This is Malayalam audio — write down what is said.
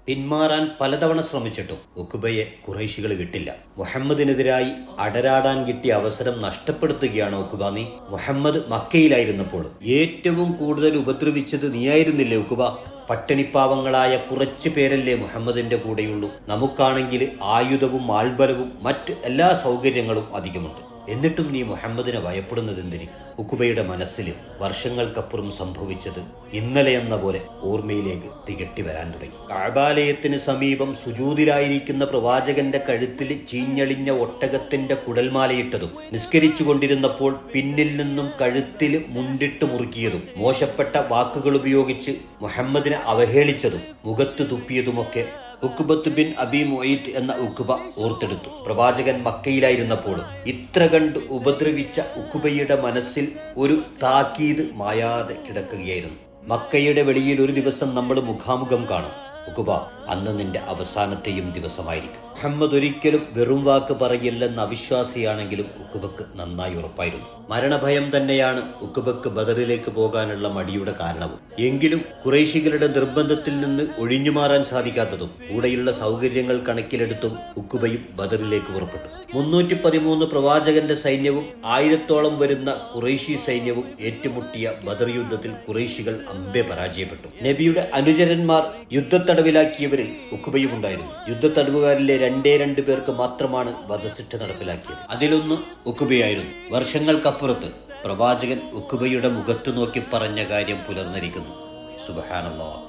പിന്മാറാൻ പലതവണ ശ്രമിച്ചിട്ടും ഉഖബയെ ഖുറൈശികൾ വിട്ടില്ല. മുഹമ്മദിനെതിരായി അടരാടാൻ കിട്ടിയ അവസരം നഷ്ടപ്പെടുത്തുകയാണ് ഉഖബ നീ. മുഹമ്മദ് മക്കയിലായിരുന്നപ്പോൾ ഏറ്റവും കൂടുതൽ ഉപദ്രവിച്ചത് നീയായിരുന്നില്ലേ ഉഖബ? പട്ടിണിപ്പാവങ്ങളായ കുറച്ചു പേരല്ലേ മുഹമ്മദിന്റെ കൂടെയുള്ളൂ. നമുക്കാണെങ്കിൽ ആയുധവും ആൾബലവും മറ്റ് എല്ലാ സൗകര്യങ്ങളും അധികമുണ്ട്. എന്നിട്ടും നീ മുഹമ്മദിനെ ഭയപ്പെടുന്നതെന്തിന്? ഉഖബയുടെ മനസ്സിൽ വർഷങ്ങൾക്കപ്പുറം സംഭവിച്ചത് ഇന്നലെ എന്ന പോലെ ഓർമ്മയിലേക്ക് തികട്ടി വരാൻ തുടങ്ങി. കഅബാലയത്തിന് സമീപം സുജൂദിലായിരിക്കുന്ന പ്രവാചകന്റെ കഴുത്തിൽ ചീഞ്ഞളിഞ്ഞ ഒട്ടകത്തിന്റെ കുടൽമാലയിട്ടതും, നിസ്കരിച്ചു കൊണ്ടിരുന്നപ്പോൾ പിന്നിൽ നിന്നും കഴുത്തിൽ മുണ്ടിട്ട് മുറുക്കിയതും, മോശപ്പെട്ട വാക്കുകൾ ഉപയോഗിച്ച് മുഹമ്മദിനെ അവഹേളിച്ചതും, മുഖത്ത് തുപ്പിയതുമൊക്കെ ഉഖ്ബത്ത് ബിൻ അബി മുഈത്ത് എന്ന ഉഖബ ഓർത്തെടുത്തു. പ്രവാചകൻ മക്കയിലായിരുന്നപ്പോൾ ഇത്ര കണ്ട് ഉപദ്രവിച്ച ഉഖബയുടെ മനസ്സിൽ ഒരു താക്കീത് മായാതെ കിടക്കുകയായിരുന്നു. മക്കയുടെ വെളിയിൽ ഒരു ദിവസം നമ്മൾ മുഖാമുഖം കാണും. ഉഖബ, അന്ന് നിന്റെ അവസാനത്തെയും ദിവസമായിരിക്കും. മുഹമ്മദ് ഒരിക്കലും വെറും വാക്ക് പറയില്ലെന്ന അവിശ്വാസിയാണെങ്കിലും ഉഖബക്ക് നന്നായി ഉറപ്പായിരുന്നു. മരണഭയം തന്നെയാണ് ഉഖബക്ക് ബദറിലേക്ക് പോകാനുള്ള മടിയുടെ കാരണവും. എങ്കിലും ഖുറൈശികളുടെ നിർബന്ധത്തിൽ നിന്ന് ഒഴിഞ്ഞുമാറാൻ സാധിക്കാത്തതും കൂടെയുള്ള സൗകര്യങ്ങൾ കണക്കിലെടുത്തും ഉഖബയും ബദറിലേക്ക് പുറപ്പെട്ടു. 313 പ്രവാചകന്റെ സൈന്യവും 1000-ഓളം വരുന്ന ഖുറൈശി സൈന്യവും ഏറ്റുമുട്ടിയ ബദർ യുദ്ധത്തിൽ ഖുറൈശികൾ അമ്പെ പരാജയപ്പെട്ടു. നബിയുടെ അനുചരന്മാർ യുദ്ധത്തടവിലാക്കിയവരിൽ ഉഖബയും ഉണ്ടായിരുന്നു. യുദ്ധത്തടവുകാരിലെ 2 പേർക്ക് മാത്രമാണ് വധശിക്ഷ നടപ്പിലാക്കിയത്. അതിലൊന്ന് ഉഖബയായിരുന്നു. വർഷങ്ങൾക്കപ്പുറത്ത് പ്രവാചകൻ ഉഖബയുടെ മുഖത്ത് നോക്കി പറഞ്ഞ കാര്യം പുലർന്നിരിക്കുന്നു. സുബ്ഹാനല്ലാഹ്.